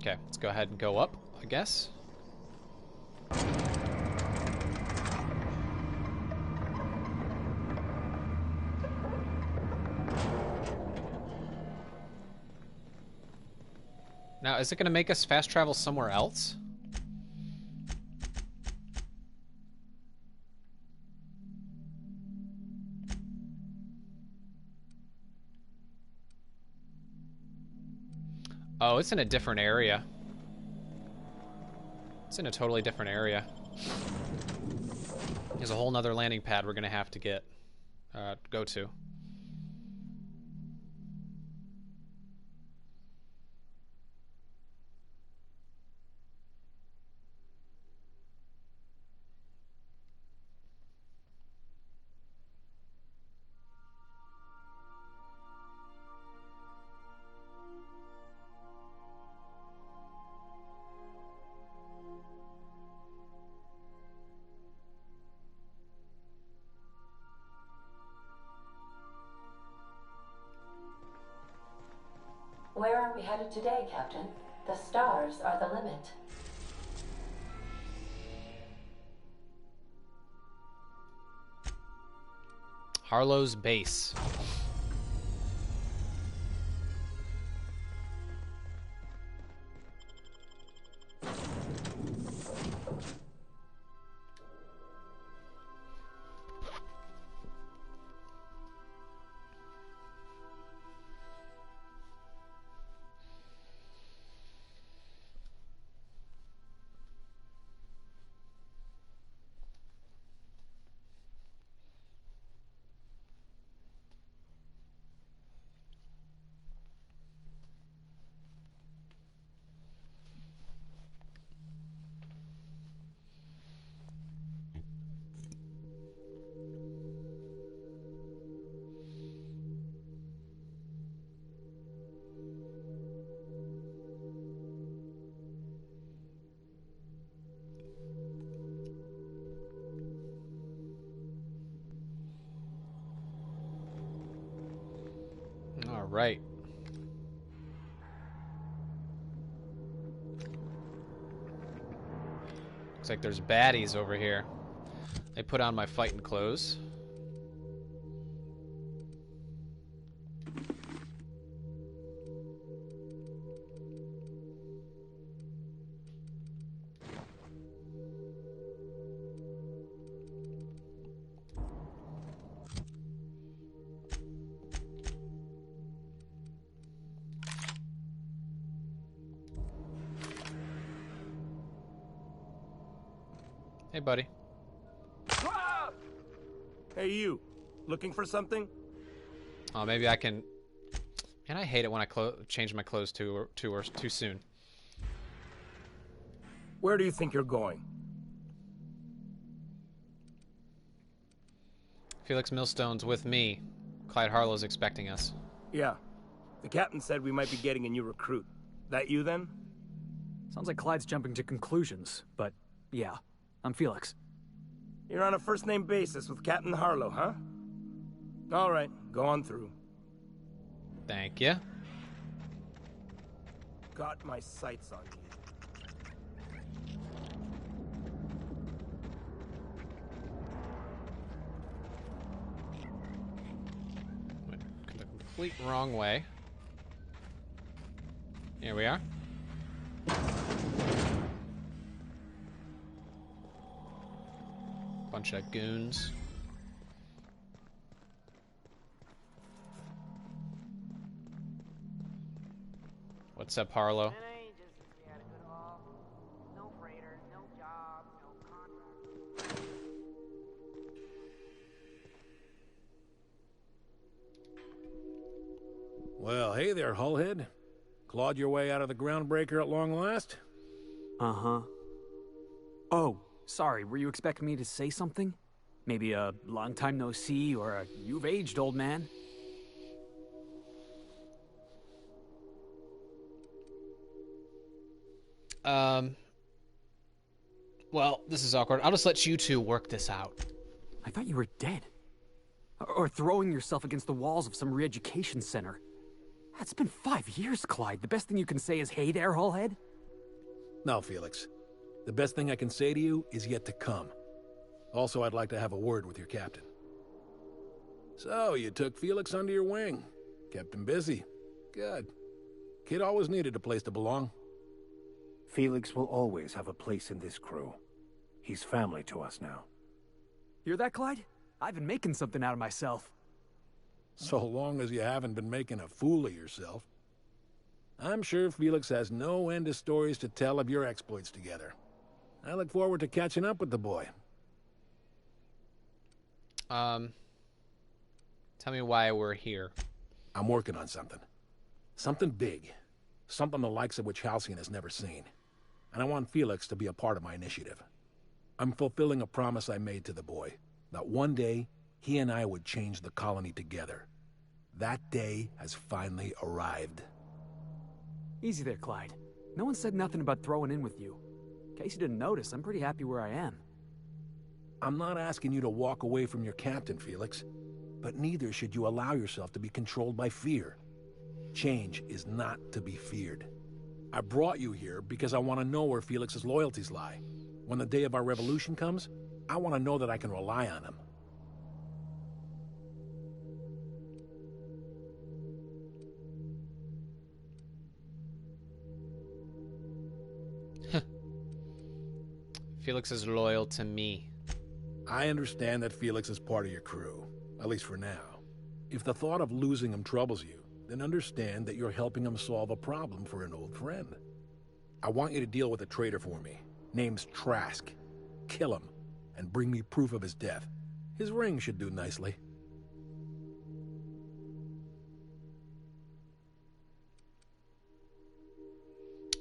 Okay, let's go ahead and go up, I guess. Now, is it going to make us fast travel somewhere else? Oh, it's in a different area. It's in a totally different area. There's a whole nother landing pad we're gonna have to go to. Where are we headed today, Captain? The stars are the limit. Harlow's base. All right. Looks like there's baddies over here. I put on my fighting clothes. Hey, buddy. Hey, you. Looking for something? Oh, maybe I can... Man, I hate it when I change my clothes too soon. Where do you think you're going? Felix Millstone's with me. Clyde Harlow's expecting us. Yeah. The captain said we might be getting a new recruit. That you, then? Sounds like Clyde's jumping to conclusions, but yeah, I'm Felix. You're on a first-name basis with Captain Harlow, huh? All right, go on through. Thank you. Got my sights on you. Went the complete wrong way. Here we are. Bunch of goons. What's up, Harlow? Well, hey there, Hullhead. Clawed your way out of the groundbreaker at long last? Uh-huh. Oh, sorry, were you expecting me to say something? Maybe a long time no see, or a you've aged, old man? Well, this is awkward. I'll just let you two work this out. I thought you were dead. Or throwing yourself against the walls of some re-education center. It's been 5 years, Clyde. The best thing you can say is, hey there, Hullhead? No, Felix. The best thing I can say to you is yet to come. Also, I'd like to have a word with your captain. So, you took Felix under your wing. Kept him busy. Good. Kid always needed a place to belong. Felix will always have a place in this crew. He's family to us now. Hear that, Clyde? I've been making something out of myself. So long as you haven't been making a fool of yourself. I'm sure Felix has no end of stories to tell of your exploits together. I look forward to catching up with the boy. Tell me why we're here. I'm working on something. Something big. Something the likes of which Halcyon has never seen. And I want Felix to be a part of my initiative. I'm fulfilling a promise I made to the boy, that one day, he and I would change the colony together. That day has finally arrived. Easy there, Clyde. No one said nothing about throwing in with you. In case you didn't notice, I'm pretty happy where I am. I'm not asking you to walk away from your captain, Felix. But neither should you allow yourself to be controlled by fear. Change is not to be feared. I brought you here because I want to know where Felix's loyalties lie. When the day of our revolution comes, I want to know that I can rely on him. Felix is loyal to me. I understand that Felix is part of your crew, at least for now. If the thought of losing him troubles you, then understand that you're helping him solve a problem for an old friend. I want you to deal with a traitor for me. Name's Trask. Kill him, and bring me proof of his death. His ring should do nicely.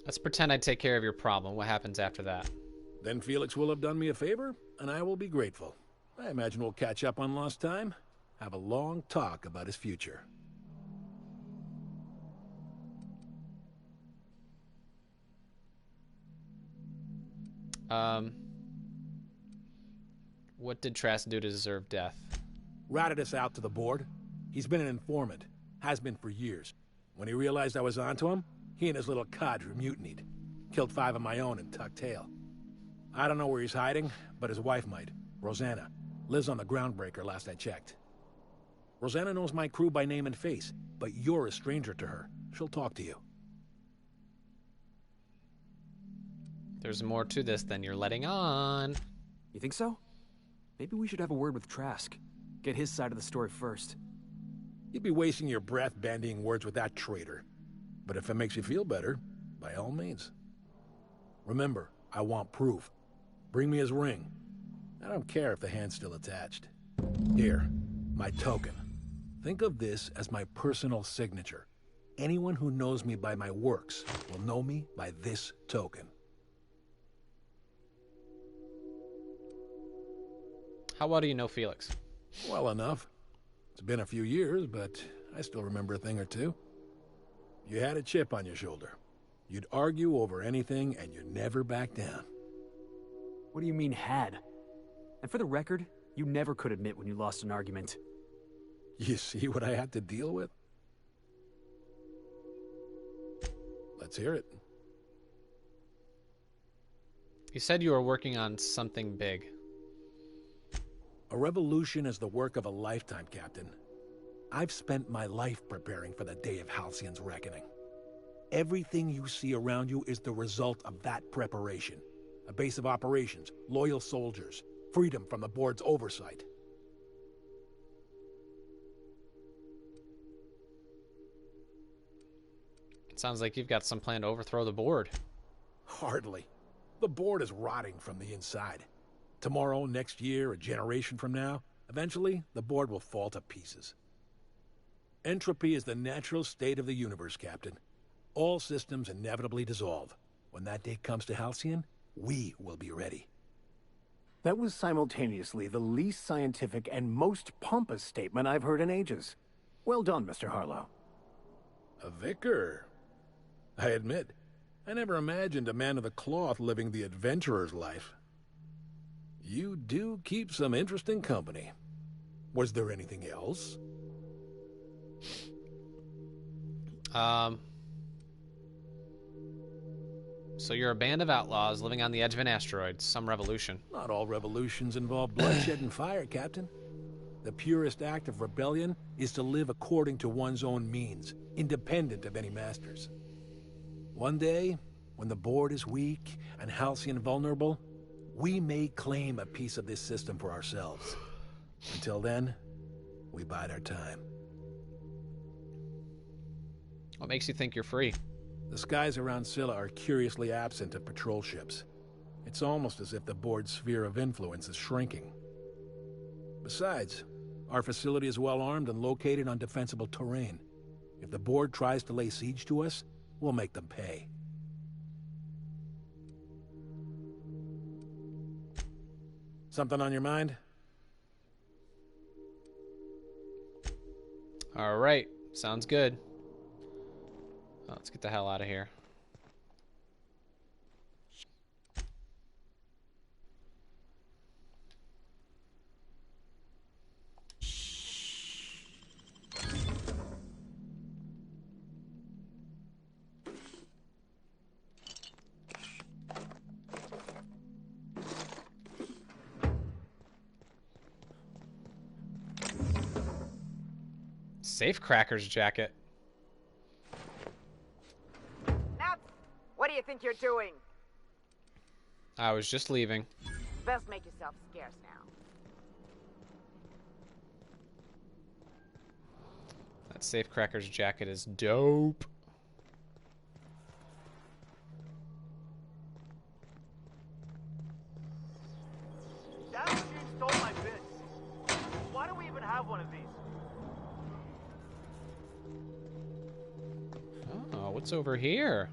Let's pretend I take care of your problem. What happens after that? Then Felix will have done me a favor, and I will be grateful. I imagine we'll catch up on lost time, have a long talk about his future. What did Trask do to deserve death? Ratted us out to the board. He's been an informant. Has been for years. When he realized I was onto him, he and his little cadre mutinied. Killed 5 of my own and tucked tail. I don't know where he's hiding, but his wife might. Rosanna. Lives on the Groundbreaker last I checked. Rosanna knows my crew by name and face, but you're a stranger to her. She'll talk to you. There's more to this than you're letting on. You think so? Maybe we should have a word with Trask. Get his side of the story first. You'd be wasting your breath bandying words with that traitor. But if it makes you feel better, by all means. Remember, I want proof. Bring me his ring. I don't care if the hand's still attached. Here, my token. Think of this as my personal signature. Anyone who knows me by my works will know me by this token. How well do you know Felix? Well enough. It's been a few years, but I still remember a thing or two. You had a chip on your shoulder. You'd argue over anything, and you never back down. What do you mean, had? And for the record, you never could admit when you lost an argument. You see what I had to deal with? Let's hear it. You said you were working on something big. A revolution is the work of a lifetime, Captain. I've spent my life preparing for the day of Halcyon's reckoning. Everything you see around you is the result of that preparation. A base of operations, loyal soldiers, freedom from the board's oversight. It sounds like you've got some plan to overthrow the board. Hardly. The board is rotting from the inside. Tomorrow, next year, a generation from now, eventually, the board will fall to pieces. Entropy is the natural state of the universe, Captain. All systems inevitably dissolve. When that day comes to Halcyon, we will be ready. That was simultaneously the least scientific and most pompous statement I've heard in ages. Well done, Mr. Harlow. A vicar. I admit, I never imagined a man of the cloth living the adventurer's life. You do keep some interesting company. Was there anything else? So you're a band of outlaws living on the edge of an asteroid. Some revolution. Not all revolutions involve bloodshed and fire, Captain. The purest act of rebellion is to live according to one's own means, independent of any masters. One day, when the board is weak and Halcyon vulnerable, we may claim a piece of this system for ourselves. Until then, we bide our time. What makes you think you're free? The skies around Scylla are curiously absent of patrol ships. It's almost as if the board's sphere of influence is shrinking. Besides, our facility is well armed and located on defensible terrain. If the board tries to lay siege to us, we'll make them pay. Something on your mind? All right. Sounds good. Let's get the hell out of here. Safecracker's jacket. Naps, what do you think you're doing? I was just leaving. Best make yourself scarce now. That Safecracker's jacket is dope. That machine stole my bits. Why do we even have one of these? Oh, what's over here?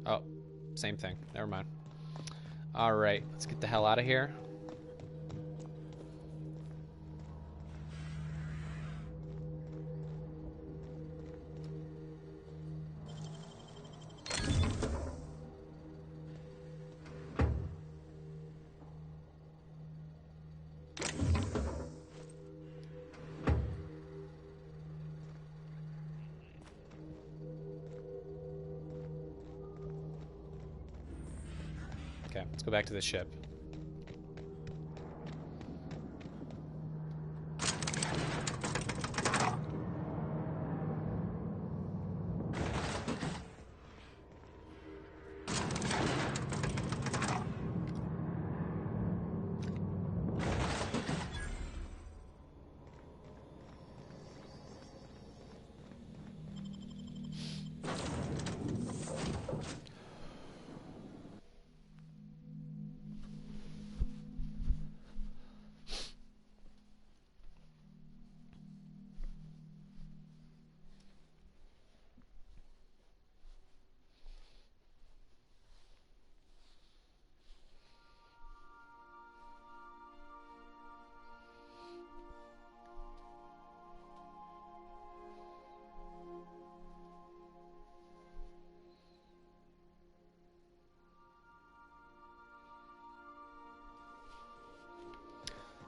Oh, same thing. Never mind. All right, let's get the hell out of here. Okay, let's go back to the ship.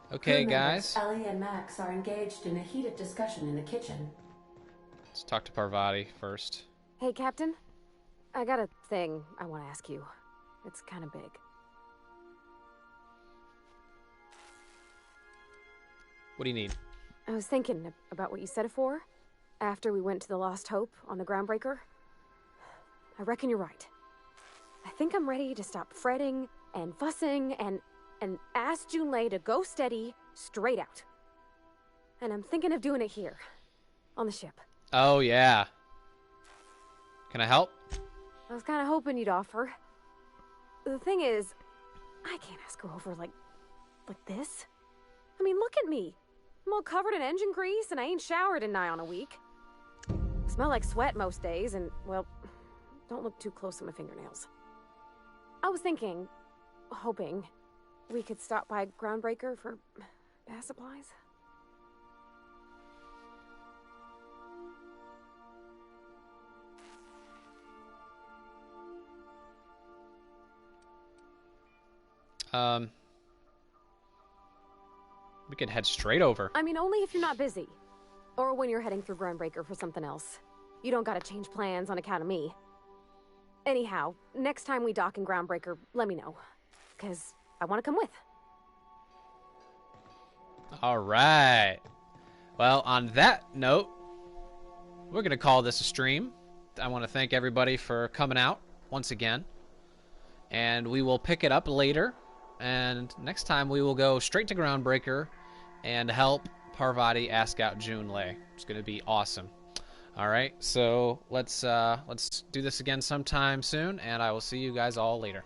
Okay, Crew members guys. Ellie and Max are engaged in a heated discussion in the kitchen. Let's talk to Parvati first. Hey, Captain. I got a thing I want to ask you. It's kind of big. What do you need? I was thinking about what you said before, after we went to the Lost Hope on the Groundbreaker. I reckon you're right. I think I'm ready to stop fretting and fussing and ask Junlei to go steady, straight out. And I'm thinking of doing it here, on the ship. Oh, yeah. Can I help? I was kind of hoping you'd offer. The thing is, I can't ask her over like this. I mean, look at me. I'm all covered in engine grease and I ain't showered in nigh on a week. Smell like sweat most days and, well, don't look too close at my fingernails. I was thinking, hoping, we could stop by Groundbreaker for bath supplies. We could head straight over. I mean, only if you're not busy. Or when you're heading through Groundbreaker for something else. You don't gotta change plans on account of me. Anyhow, next time we dock in Groundbreaker, let me know. Because I want to come with. All right. Well, on that note, we're going to call this a stream. I want to thank everybody for coming out once again. And we will pick it up later. And next time we will go straight to Groundbreaker and help Parvati ask out Junlei. It's going to be awesome. All right, so let's do this again sometime soon, and I will see you guys all later.